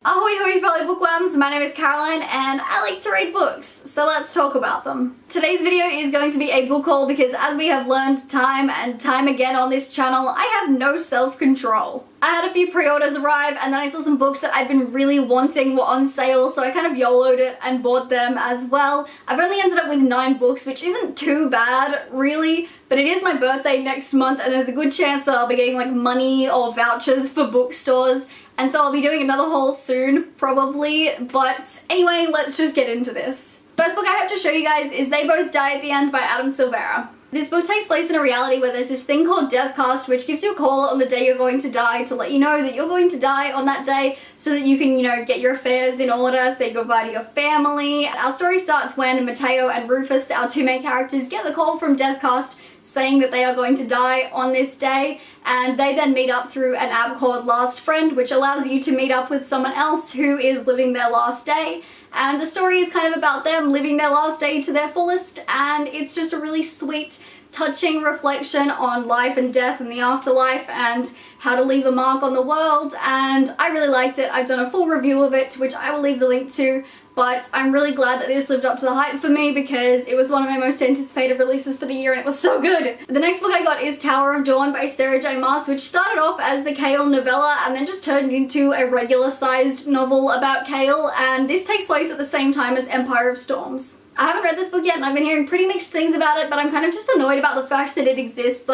Ahoy hoy fellow bookworms, my name is Caroline and I like to read books, so let's talk about them. Today's video is going to be a book haul because as we have learned time and time again on this channel, I have no self-control. I had a few pre-orders arrive and then I saw some books that I'd been really wanting were on sale, so I kind of YOLO'd it and bought them as well. I've only ended up with 9 books, which isn't too bad really, but it is my birthday next month and there's a good chance that I'll be getting like money or vouchers for bookstores. And so I'll be doing another haul soon, probably, but anyway, let's just get into this. First book I have to show you guys is They Both Die at the End by Adam Silvera. This book takes place in a reality where there's this thing called Deathcast, which gives you a call on the day you're going to die to let you know that you're going to die on that day so that you can, get your affairs in order, say goodbye to your family. Our story starts when Mateo and Rufus, our two main characters, get the call from Deathcast saying that they are going to die on this day, and they then meet up through an app called Last Friend, which allows you to meet up with someone else who is living their last day. And the story is kind of about them living their last day to their fullest, and it's just a really sweet, touching reflection on life and death and the afterlife and how to leave a mark on the world, and I really liked it. I've done a full review of it, which I will leave the link to, but I'm really glad that this lived up to the hype for me because it was one of my most anticipated releases for the year and it was so good. The next book I got is Tower of Dawn by Sarah J Maas, which started off as the Kale novella and then just turned into a regular-sized novel about Kale, and this takes place at the same time as Empire of Storms. I haven't read this book yet and I've been hearing pretty mixed things about it, but I'm kind of just annoyed about the fact that it exists,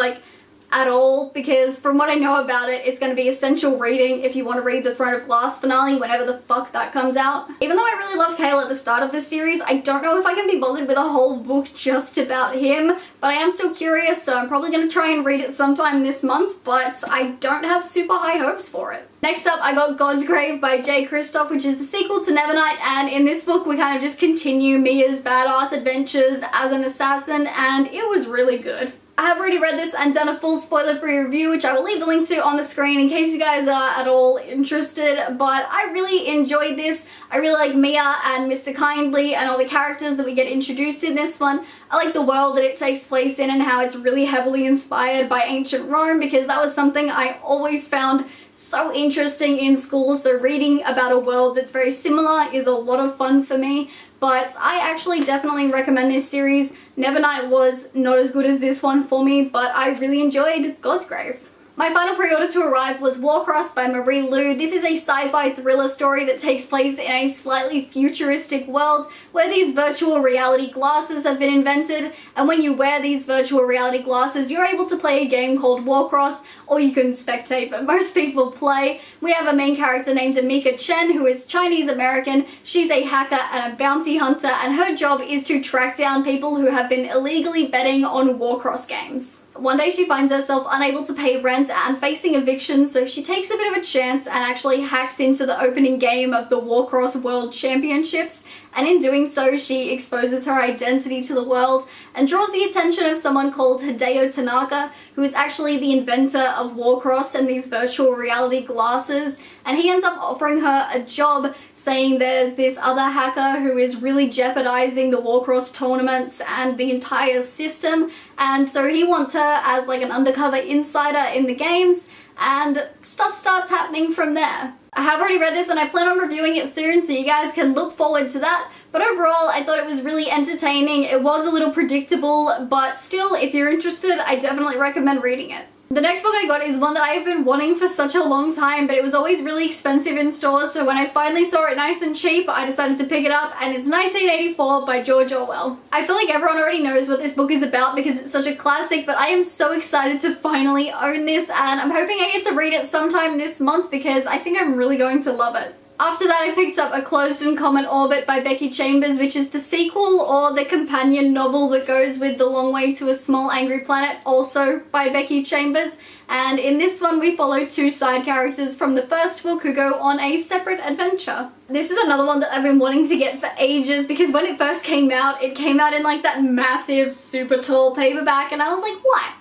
at all, because from what I know about it, it's going to be essential reading if you want to read the Throne of Glass finale whenever the fuck that comes out. Even though I really loved Kale at the start of this series, I don't know if I can be bothered with a whole book just about him, but I am still curious, so I'm probably going to try and read it sometime this month, but I don't have super high hopes for it. Next up, I got Godsgrave by J. Kristoff, which is the sequel to Nevernight, and in this book we kind of just continue Mia's badass adventures as an assassin, and it was really good. I have already read this and done a full spoiler-free review, which I will leave the link to on the screen in case you guys are at all interested, but I really enjoyed this. I really like Mia and Mr. Kindly and all the characters that we get introduced in this one. I like the world that it takes place in and how it's really heavily inspired by ancient Rome, because that was something I always found so interesting in school, so reading about a world that's very similar is a lot of fun for me. But I actually definitely recommend this series. Nevernight was not as good as this one for me, but I really enjoyed Godsgrave. My final pre-order to arrive was Warcross by Marie Lu. This is a sci-fi thriller story that takes place in a slightly futuristic world where these virtual reality glasses have been invented, and when you wear these virtual reality glasses you're able to play a game called Warcross, or you can spectate, but most people play. We have a main character named Amika Chen who is Chinese American. She's a hacker and a bounty hunter, and her job is to track down people who have been illegally betting on Warcross games. One day she finds herself unable to pay rent and facing eviction, so she takes a bit of a chance and actually hacks into the opening game of the Warcross World Championships, and in doing so she exposes her identity to the world and draws the attention of someone called Hideo Tanaka, who is actually the inventor of Warcross and these virtual reality glasses, and he ends up offering her a job, saying there's this other hacker who is really jeopardizing the Warcross tournaments and the entire system, and so he wants her as like an undercover insider in the games, and stuff starts happening from there. I have already read this and I plan on reviewing it soon, so you guys can look forward to that. But overall, I thought it was really entertaining. It was a little predictable, but still, if you're interested, I definitely recommend reading it. The next book I got is one that I've been wanting for such a long time, but it was always really expensive in stores, so when I finally saw it nice and cheap, I decided to pick it up, and it's 1984 by George Orwell. I feel like everyone already knows what this book is about because it's such a classic, but I am so excited to finally own this, and I'm hoping I get to read it sometime this month because I think I'm really going to love it. After that, I picked up A Closed and Common Orbit by Becky Chambers, which is the sequel or the companion novel that goes with The Long Way to a Small Angry Planet, also by Becky Chambers. And in this one, we follow 2 side characters from the first book who go on a separate adventure. This is another one that I've been wanting to get for ages because when it first came out, it came out in like that massive, super tall paperback, and I was like, why?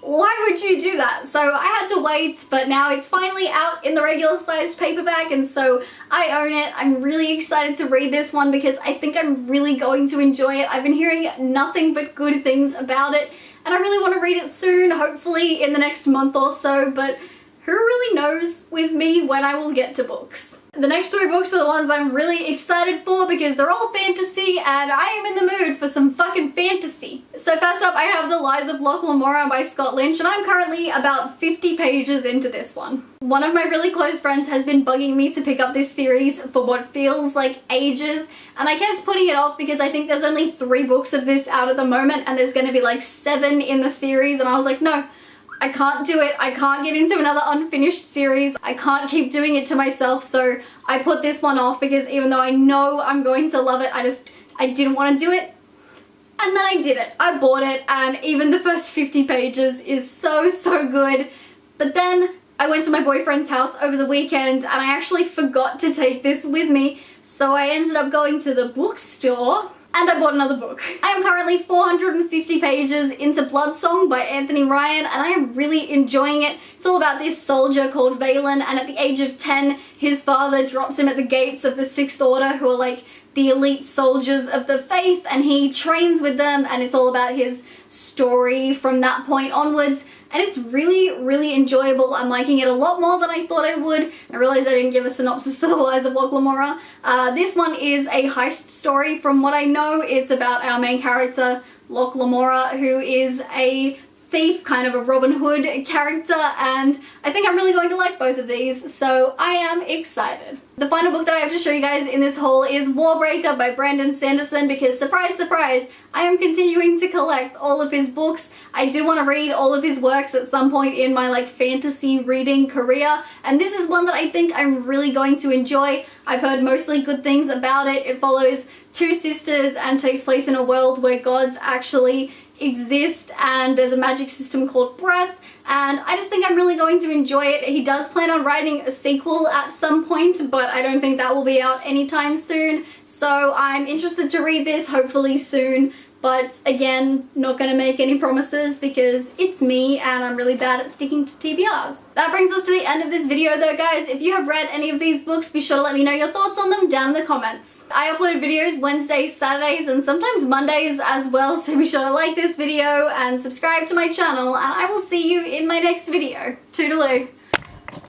Why would you do that? So I had to wait, but now it's finally out in the regular sized paperback, and so I own it. I'm really excited to read this one because I think I'm really going to enjoy it. I've been hearing nothing but good things about it, and I really want to read it soon, hopefully in the next month or so, but who really knows with me when I will get to books. The next 3 books are the ones I'm really excited for because they're all fantasy and I am in the mood for some fucking fantasy. So first up I have The Lies of Locke Lamora by Scott Lynch, and I'm currently about 50 pages into this one. One of my really close friends has been bugging me to pick up this series for what feels like ages, and I kept putting it off because I think there's only 3 books of this out at the moment and there's going to be like 7 in the series, and I was like, no, I can't do it. I can't get into another unfinished series. I can't keep doing it to myself, so I put this one off because even though I know I'm going to love it, I didn't want to do it. And then I did it. I bought it, and even the first 50 pages is so good. But then I went to my boyfriend's house over the weekend and I actually forgot to take this with me, so I ended up going to the bookstore and I bought another book. I am currently 450 pages into Bloodsong by Anthony Ryan, and I am really enjoying it. It's all about this soldier called Valen, and at the age of 10, his father drops him at the gates of the 6th Order, who are like the elite soldiers of the faith, and he trains with them, and it's all about his story from that point onwards. And it's really enjoyable. I'm liking it a lot more than I thought I would. I realized I didn't give a synopsis for The Lies of Locke Lamora. This one is a heist story. From what I know, it's about our main character, Locke Lamora, who is a thief, kind of a Robin Hood character, and I think I'm really going to like both of these, so I am excited. The final book that I have to show you guys in this haul is Warbreaker by Brandon Sanderson, because surprise, surprise, I am continuing to collect all of his books. I do want to read all of his works at some point in my like fantasy reading career, and this is one that I think I'm really going to enjoy. I've heard mostly good things about it. It follows 2 sisters and takes place in a world where gods actually exist, and there's a magic system called breath, and I just think I'm really going to enjoy it. He does plan on writing a sequel at some point, but I don't think that will be out anytime soon, so I'm interested to read this hopefully soon. But again, not gonna make any promises because it's me and I'm really bad at sticking to TBRs. That brings us to the end of this video though, guys. If you have read any of these books, be sure to let me know your thoughts on them down in the comments. I upload videos Wednesdays, Saturdays, and sometimes Mondays as well, so be sure to like this video and subscribe to my channel, and I will see you in my next video. Toodaloo.